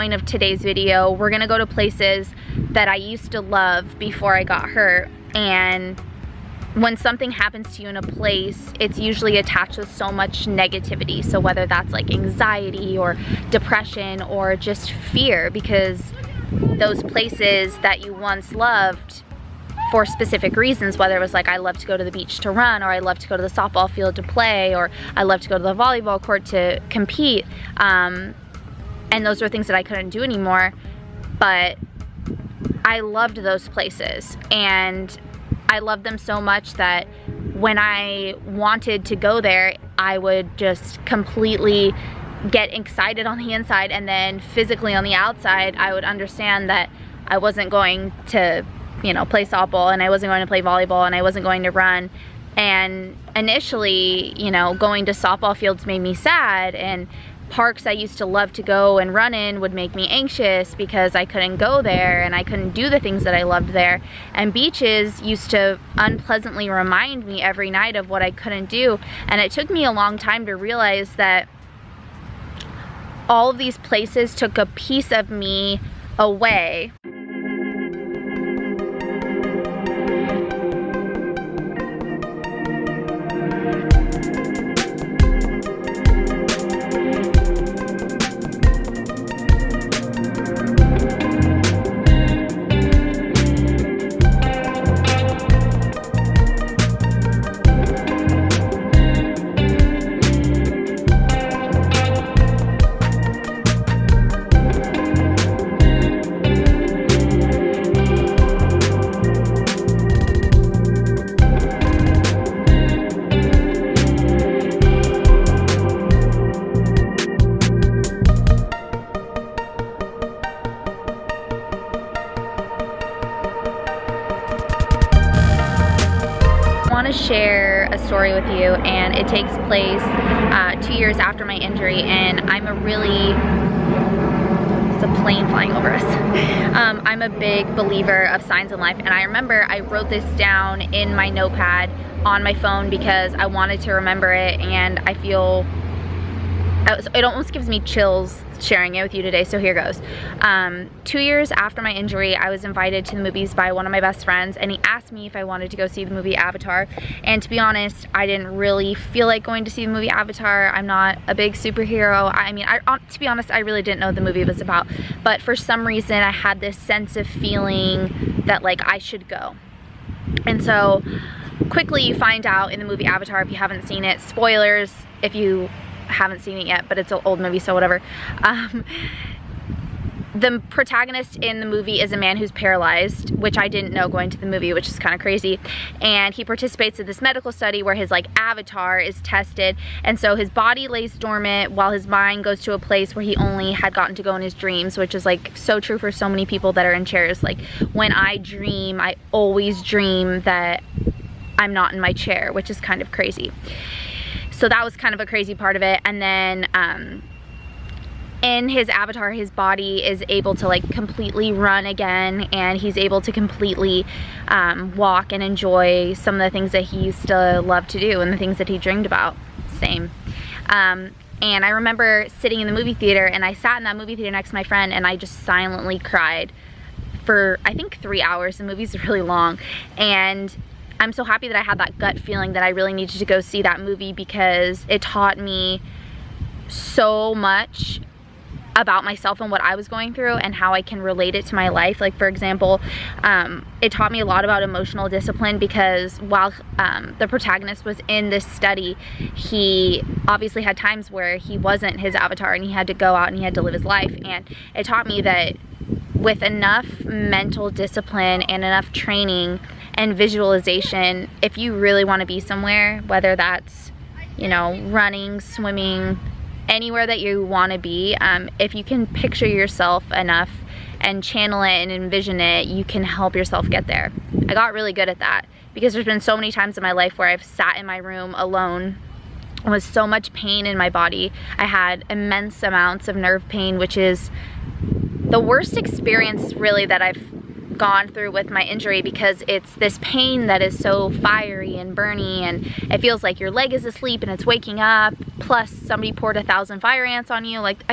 Point of today's video, we're gonna go to places that I used to love before I got hurt. And when something happens to you in a place, it's usually attached with so much negativity. So whether that's like anxiety or depression or just fear, because those places that you once loved for specific reasons, whether it was like I love to go to the beach to run, or I love to go to the softball field to play, or I love to go to the volleyball court to compete, and those were things that I couldn't do anymore, but I loved those places, and I loved them so much that when I wanted to go there, I would just completely get excited on the inside, and then physically on the outside, I would understand that I wasn't going to, you know, play softball, and I wasn't going to play volleyball, and I wasn't going to run. And initially, you know, going to softball fields made me sad, and parks I used to love to go and run in would make me anxious because I couldn't go there and I couldn't do the things that I loved there. And beaches used to unpleasantly remind me every night of what I couldn't do. And it took me a long time to realize that all of these places took a piece of me away. I want to share a story with you, and it takes place 2 years after my injury, and I'm a really, it's a plane flying over us. I'm a big believer of signs in life, and I remember I wrote this down in my notepad on my phone because I wanted to remember it, and I feel, it almost gives me chills sharing it with you today, so here goes. 2 years after my injury, I was invited to the movies by one of my best friends, and he asked me if I wanted to go see the movie Avatar. And to be honest, I didn't really feel like going to see the movie Avatar. I'm not a big superhero. I mean, to be honest, I really didn't know what the movie was about. But for some reason, I had this sense of feeling that like I should go. And so quickly you find out in the movie Avatar, if you haven't seen it, spoilers if you haven't seen it yet, but it's an old movie, so whatever. The protagonist in the movie is a man who's paralyzed, which I didn't know going to the movie, which is kind of crazy. And he participates in this medical study where his like avatar is tested, and so his body lays dormant while his mind goes to a place where he only had gotten to go in his dreams, which is like so true for so many people that are in chairs. Like when I dream, I always dream that I'm not in my chair, which is kind of crazy. So that was kind of a crazy part of it. And then in his avatar, his body is able to like completely run again, and he's able to completely walk and enjoy some of the things that he used to love to do and the things that he dreamed about. Same. And I remember sitting in the movie theater, and I sat in that movie theater next to my friend, and I just silently cried for I think 3 hours. The movie's really long, and I'm so happy that I had that gut feeling that I really needed to go see that movie, because it taught me so much about myself and what I was going through and how I can relate it to my life. Like for example, it taught me a lot about emotional discipline, because while the protagonist was in this study, he obviously had times where he wasn't his avatar and he had to go out and he had to live his life. And it taught me that with enough mental discipline and enough training and visualization, if you really want to be somewhere, whether that's, you know, running, swimming, anywhere that you want to be, if you can picture yourself enough and channel it and envision it, you can help yourself get there. I got really good at that, because there's been so many times in my life where I've sat in my room alone with so much pain in my body. I had immense amounts of nerve pain, which is the worst experience really that I've gone through with my injury, because it's this pain that is so fiery and burny, and it feels like your leg is asleep and it's waking up, plus somebody poured 1,000 fire ants on you. Like,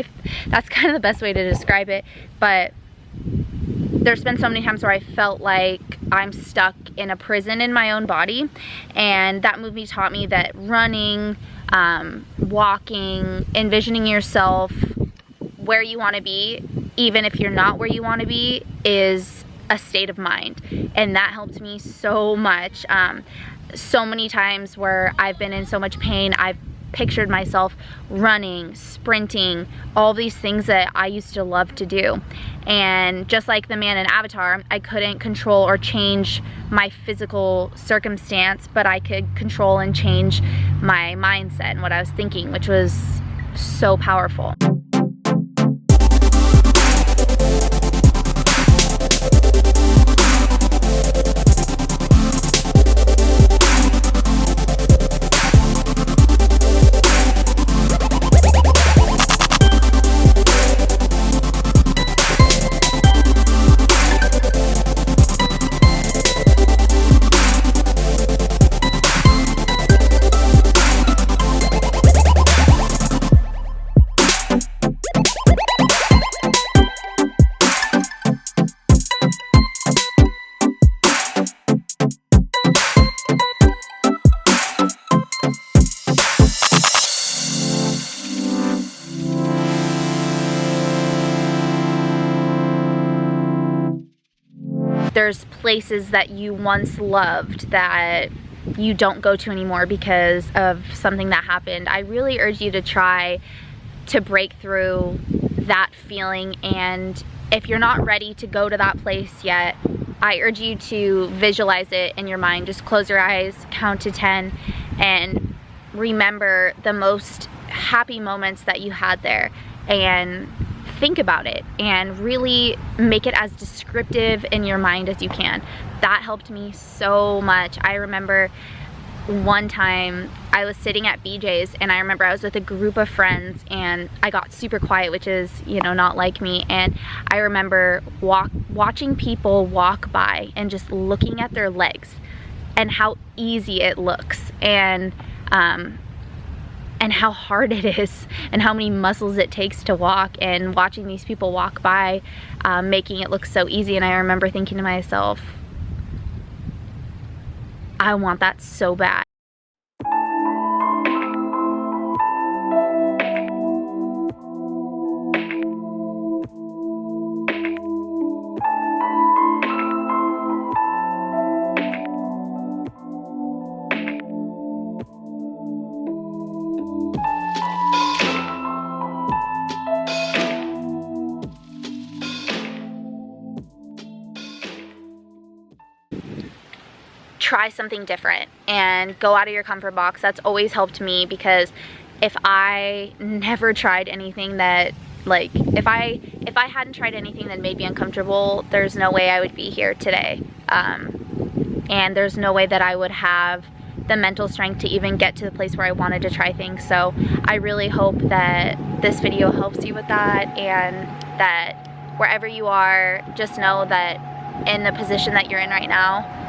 that's kind of the best way to describe it. But there's been so many times where I felt like I'm stuck in a prison in my own body, and that movie taught me that running, walking, envisioning yourself where you want to be, even if you're not where you want to be, is a state of mind. And that helped me so much. So many times where I've been in so much pain, I've pictured myself running, sprinting, all these things that I used to love to do. And just like the man in Avatar, I couldn't control or change my physical circumstance, but I could control and change my mindset and what I was thinking, which was so powerful. There's places that you once loved that you don't go to anymore because of something that happened. I really urge you to try to break through that feeling, and if you're not ready to go to that place yet, I urge you to visualize it in your mind. Just close your eyes, count to 10, and remember the most happy moments that you had there, and think about it and really make it as descriptive in your mind as you can. That helped me so much. I remember one time I was sitting at BJ's, and I remember I was with a group of friends and I got super quiet, which is, you know, not like me. And I remember watching people walk by and just looking at their legs and how easy it looks, and how hard it is, and how many muscles it takes to walk, and watching these people walk by, making it look so easy. And I remember thinking to myself, I want that so bad. Try something different and go out of your comfort box. That's always helped me, because if I never tried anything that, like, if I hadn't tried anything that made me uncomfortable, there's no way I would be here today. And there's no way that I would have the mental strength to even get to the place where I wanted to try things. So I really hope that this video helps you with that, and that wherever you are, just know that in the position that you're in right now,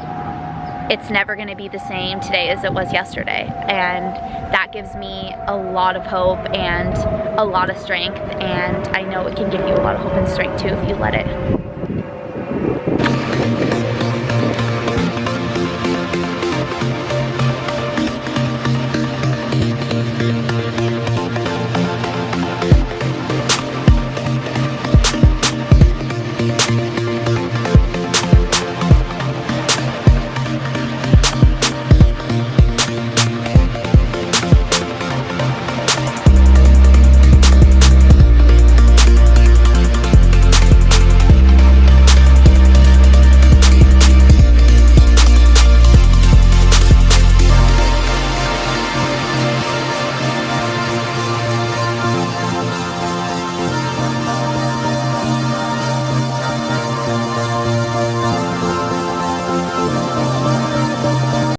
it's never going to be the same today as it was yesterday. And that gives me a lot of hope and a lot of strength, and I know it can give you a lot of hope and strength too if you let it.